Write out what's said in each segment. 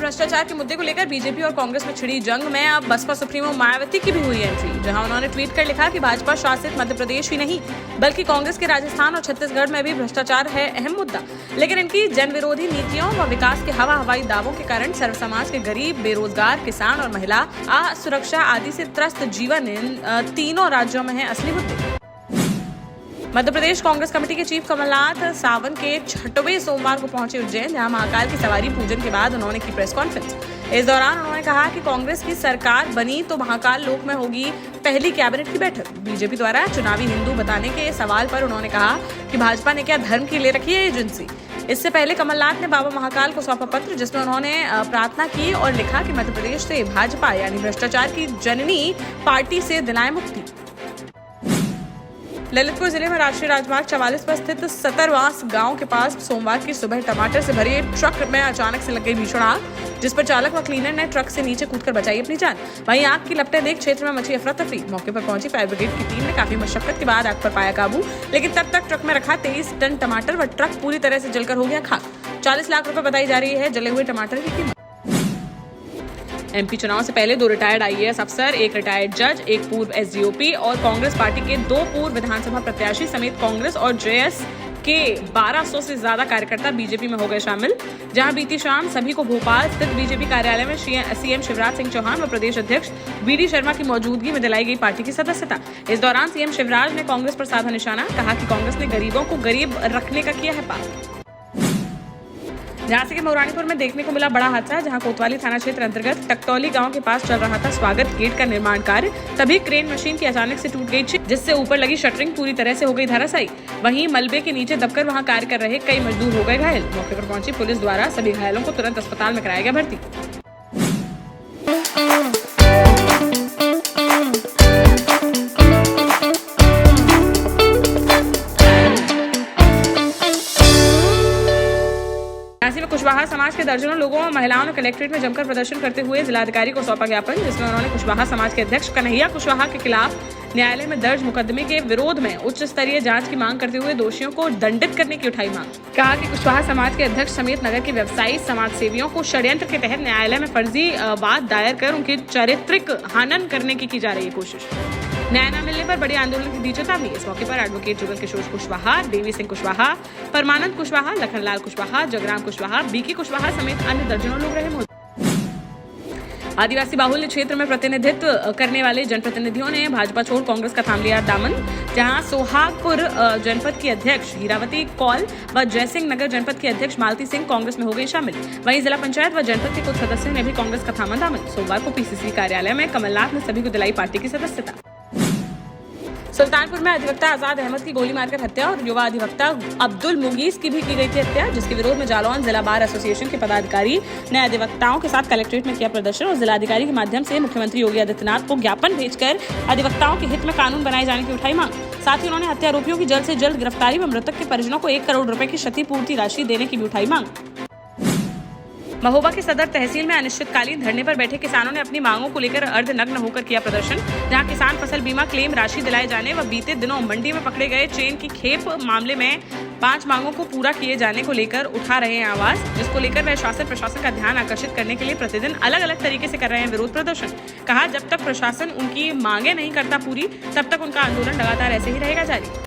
भ्रष्टाचार के मुद्दे को लेकर बीजेपी और कांग्रेस में छिड़ी जंग में अब बसपा सुप्रीमो मायावती की भी हुई एंट्री, जहां उन्होंने ट्वीट कर लिखा कि भाजपा शासित मध्य प्रदेश ही नहीं बल्कि कांग्रेस के राजस्थान और छत्तीसगढ़ में भी भ्रष्टाचार है अहम मुद्दा। लेकिन इनकी जन विरोधी नीतियों व विकास के हवाई दावों के कारण सर्व समाज के गरीब, बेरोजगार, किसान और महिला, असुरक्षा आदि से त्रस्त जीवन इन तीनों राज्यों में है असली मुद्दे। मध्य प्रदेश कांग्रेस कमेटी के चीफ कमलनाथ सावन के 6वें सोमवार को पहुंचे उज्जैन, जहां महाकाल की सवारी पूजन के बाद उन्होंने की प्रेस कॉन्फ्रेंस। इस दौरान उन्होंने कहा कि कांग्रेस की सरकार बनी तो महाकाल लोक में होगी पहली कैबिनेट की बैठक। बीजेपी द्वारा चुनावी हिंदू बताने के सवाल पर उन्होंने कहा कि भाजपा ने क्या धर्म की ले रखी है एजेंसी। इससे पहले कमलनाथ ने बाबा महाकाल को सौंपा पत्र, जिसमें उन्होंने प्रार्थना की और लिखा कि मध्य प्रदेश से भाजपा यानी भ्रष्टाचार की जननी पार्टी से दिलाए मुक्ति। ललितपुर जिले में राष्ट्रीय राजमार्ग 44 पर स्थित सतरवास गांव के पास सोमवार की सुबह टमाटर से भरे ट्रक में अचानक से लग गई भीषण आग, जिस पर चालक व क्लीनर ने ट्रक से नीचे कूदकर बचाई अपनी जान। वहीं आग की लपटें देख क्षेत्र में मची अफरा तफरी। मौके पर पहुंची फायर ब्रिगेड की टीम ने काफी मशक्कत के बाद आग पर पाया काबू, लेकिन तब तक ट्रक में रखा 23 टन टमाटर व ट्रक पूरी तरह से जलकर हो गया खाक। 40 लाख रुपए बताई जा रही है जले हुए टमाटर की कीमत। एमपी चुनाव से पहले 2 रिटायर्ड आईएएस अफसर, 1 रिटायर्ड जज, 1 पूर्व एसडीओपी और कांग्रेस पार्टी के 2 पूर्व विधानसभा प्रत्याशी समेत कांग्रेस और जेएस के 1200 से ज्यादा कार्यकर्ता बीजेपी में हो गए शामिल, जहां बीती शाम सभी को भोपाल स्थित बीजेपी कार्यालय में सीएम शिवराज सिंह चौहान व प्रदेश अध्यक्ष वीडी शर्मा की मौजूदगी में दिलाई गई पार्टी की सदस्यता। इस दौरान सीएम शिवराज ने कांग्रेस पर साधा निशाना, कहा कि कांग्रेस ने गरीबों को गरीब रखने का किया है पाप। झांसी के मौरानीपुर में देखने को मिला बड़ा हादसा, जहां कोतवाली थाना क्षेत्र अंतर्गत टकटौली गांव के पास चल रहा था स्वागत गेट का निर्माण कार्य। तभी क्रेन मशीन की अचानक से टूट गई चिप, जिससे ऊपर लगी शटरिंग पूरी तरह से हो गई धराशायी। वहीं मलबे के नीचे दबकर वहां कार्य कर रहे कई मजदूर हो गए घायल। मौके पर पहुंची पुलिस द्वारा सभी घायलों को तुरंत अस्पताल में कराया गया भर्ती। झांसी में कुशवाहा समाज के दर्जनों लोगों और महिलाओं ने कलेक्ट्रेट में जमकर प्रदर्शन करते हुए जिलाधिकारी को सौंपा ज्ञापन, जिसमें उन्होंने कुशवाहा समाज के अध्यक्ष कन्हैया कुशवाहा के खिलाफ न्यायालय में दर्ज मुकदमे के विरोध में उच्च स्तरीय जांच की मांग करते हुए दोषियों को दंडित करने की उठाई मांग। कहा कि कुशवाहा समाज के अध्यक्ष समेत नगर के व्यवसायी समाज सेवियों को षड्यंत्र के तहत न्यायालय में फर्जी वाद दायर कर उनके चारित्रिक हनन करने की जा रही है कोशिश। न्याय न मिलने पर बड़ी आंदोलन की दी चेतावनी। इस मौके पर एडवोकेट जुगल किशोर कुशवाहा, देवी सिंह कुशवाहा, परमानंद कुशवाहा, लखनलाल कुशवाहा, जगराम कुशवाहा, बीके कुशवाहा समेत अन्य दर्जनों लोग रहे मौजूद। आदिवासी बाहुल्य क्षेत्र में प्रतिनिधित्व करने वाले जनप्रतिनिधियों ने भाजपा छोड़ कांग्रेस का थाम लिया दामन, जहां सोहागपुर जनपद की अध्यक्ष हीरावती कौल व जयसिंह नगर जनपद के अध्यक्ष मालती सिंह कांग्रेस में हो गई शामिल। वहीं जिला पंचायत व जनपद के कुछ सदस्यों ने भी कांग्रेस का थामा दामन। सोमवार को पीसीसी कार्यालय में कमलनाथ ने सभी को दिलाई पार्टी की सदस्यता। सुल्तानपुर में अधिवक्ता आजाद अहमद की गोली मारकर हत्या और युवा अधिवक्ता अब्दुल मुगीस की भी की गई थी हत्या, जिसके विरोध में जालौन जिला बार एसोसिएशन के पदाधिकारी ने अधिवक्ताओं के साथ कलेक्ट्रेट में किया प्रदर्शन और जिलाधिकारी के माध्यम से मुख्यमंत्री योगी आदित्यनाथ को ज्ञापन भेजकर अधिवक्ताओं के हित में कानून बनाए जाने की उठाई मांग। साथ ही उन्होंने हत्या आरोपियों की जल्द से जल्द गिरफ्तारी व मृतक के परिजनों को 1 करोड़ रुपए की क्षतिपूर्ति राशि देने की भी उठाई मांग। महोबा के सदर तहसील में अनिश्चितकालीन धरने पर बैठे किसानों ने अपनी मांगों को लेकर अर्धनग्न होकर किया प्रदर्शन, जहां किसान फसल बीमा क्लेम राशि दिलाए जाने व बीते दिनों मंडी में पकड़े गए चेन की खेप मामले में 5 मांगों को पूरा किए जाने को लेकर उठा रहे हैं आवाज, जिसको लेकर वह शासन प्रशासन का ध्यान आकर्षित करने के लिए प्रतिदिन अलग अलग तरीके से कर रहे हैं विरोध प्रदर्शन। कहा, जब तक प्रशासन उनकी मांगे नहीं करता पूरी, तब तक उनका आंदोलन लगातार ऐसे ही रहेगा जारी।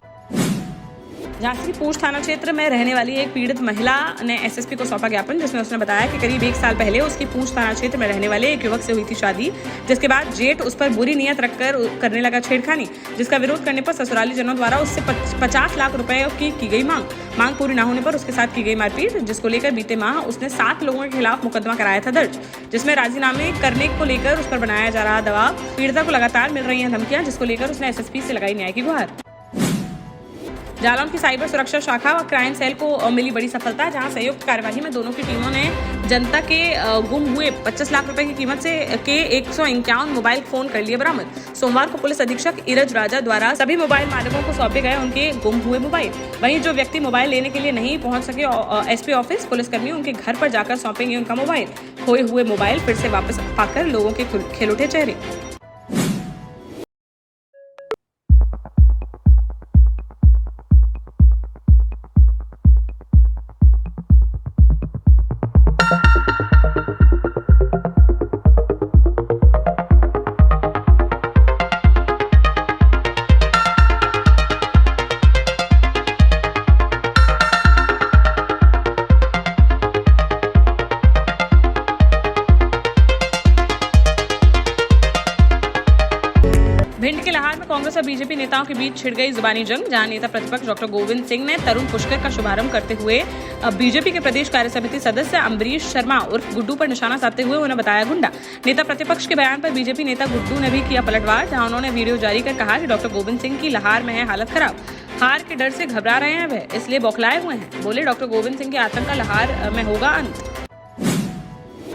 झांसी पूंछ थाना क्षेत्र में रहने वाली एक पीड़ित महिला ने एसएसपी को सौंपा ज्ञापन, जिसमें उसने बताया कि करीब 1 साल पहले उसकी पूंछ थाना क्षेत्र में रहने वाले एक युवक से हुई थी शादी, जिसके बाद जेठ उस पर बुरी नियत रखकर करने लगा छेड़खानी, जिसका विरोध करने पर ससुराली जनों द्वारा उससे 50 लाख रुपए की गई मांग पूरी न होने पर उसके साथ की गई मारपीट, जिसको लेकर बीते माह उसने 7 लोगों के खिलाफ मुकदमा कराया था दर्ज, जिसमें राजीनामे करने को लेकर उस पर बनाया जा रहा दबाव। पीड़िता को लगातार मिल रही हैं धमकियां, जिसको लेकर उसने एसएसपी से लगाई न्याय की गुहार। जालौन की साइबर सुरक्षा शाखा व क्राइम सेल को मिली बड़ी सफलता, जहां संयुक्त कार्यवाही में दोनों की टीमों ने जनता के गुम हुए 25 लाख रुपए की कीमत से के 151 मोबाइल फोन कर लिए बरामद। सोमवार को पुलिस अधीक्षक इरज राजा द्वारा सभी मोबाइल मालिकों को सौंपे गए उनके गुम हुए मोबाइल। वहीं जो व्यक्ति मोबाइल लेने के लिए नहीं पहुंच सके एसपी ऑफिस, पुलिसकर्मी उनके घर पर जाकर सौंपेंगे उनका मोबाइल। खोए हुए मोबाइल फिर से वापस पाकर लोगों के खिलौटे चेहरे। भिंड के लाहार में कांग्रेस और बीजेपी नेताओं के बीच छिड़ गई जुबानी जंग, जहां नेता प्रतिपक्ष डॉक्टर गोविंद सिंह ने तरुण पुष्कर का शुभारंभ करते हुए बीजेपी के प्रदेश कार्य समिति सदस्य अम्बरीश शर्मा उर्फ गुड्डू पर निशाना साधते हुए उन्हें बताया गुंडा। नेता प्रतिपक्ष के बयान पर बीजेपी नेता गुड्डू ने भी किया पलटवार, जहां उन्होंने वीडियो जारी कर कहा कि डॉक्टर गोविंद सिंह की लाहार में है हालत खराब, हार के डर से घबरा रहे हैं वह, इसलिए बौखलाए हुए हैं। बोले डॉक्टर गोविंद सिंह के आतंक का लाहार में होगा अंत।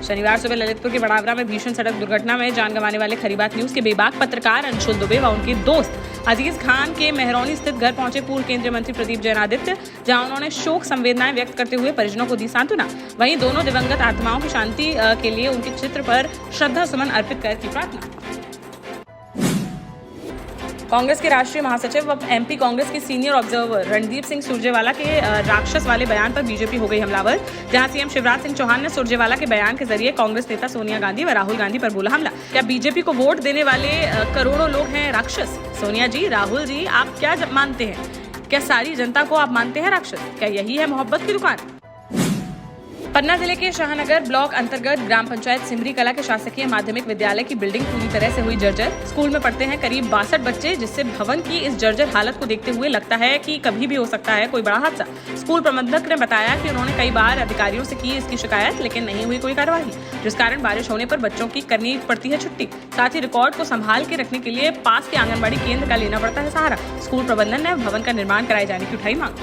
शनिवार सुबह ललितपुर के बड़ावरा में भीषण सड़क दुर्घटना में जान गंवाने वाले खरीबात न्यूज के बेबाक पत्रकार अंशुल दुबे व उनके दोस्त अजीज खान के मेहरौनी स्थित घर पहुंचे पूर्व केंद्रीय मंत्री प्रदीप जैन आदित्य, जहां उन्होंने शोक संवेदनाएं व्यक्त करते हुए परिजनों को दी सांत्वना। वहीं दोनों दिवंगत आत्माओं की शांति के लिए उनके चित्र पर श्रद्धा सुमन अर्पित कर की प्रार्थना। कांग्रेस के राष्ट्रीय महासचिव व एमपी कांग्रेस के सीनियर ऑब्जर्वर रणदीप सिंह सुरजेवाला के राक्षस वाले बयान पर बीजेपी हो गई हमलावर, जहां सीएम शिवराज सिंह चौहान ने सुरजेवाला के बयान के जरिए कांग्रेस नेता सोनिया गांधी व राहुल गांधी पर बोला हमला। क्या बीजेपी को वोट देने वाले करोड़ों लोग हैं राक्षस? सोनिया जी, राहुल जी, आप क्या मानते हैं? क्या सारी जनता को आप मानते हैं राक्षस? क्या यही है मोहब्बत की दुकान? पन्ना जिले के शाहनगर ब्लॉक अंतर्गत ग्राम पंचायत सिमरी कला के शासकीय माध्यमिक विद्यालय की बिल्डिंग पूरी तरह से हुई जर्जर। स्कूल में पढ़ते हैं करीब 62 बच्चे, जिससे भवन की इस जर्जर हालत को देखते हुए लगता है कि कभी भी हो सकता है कोई बड़ा हादसा। स्कूल प्रबंधक ने बताया कि उन्होंने कई बार अधिकारियों से की इसकी शिकायत, लेकिन नहीं हुई कोई कार्रवाई, जिस कारण बारिश होने पर बच्चों की करनी पड़ती है छुट्टी। साथ ही रिकॉर्ड को संभाल के रखने के लिए पास के आंगनबाड़ी केंद्र का लेना पड़ता है सहारा। स्कूल प्रबंधन ने भवन का निर्माण कराए जाने की उठाई मांग।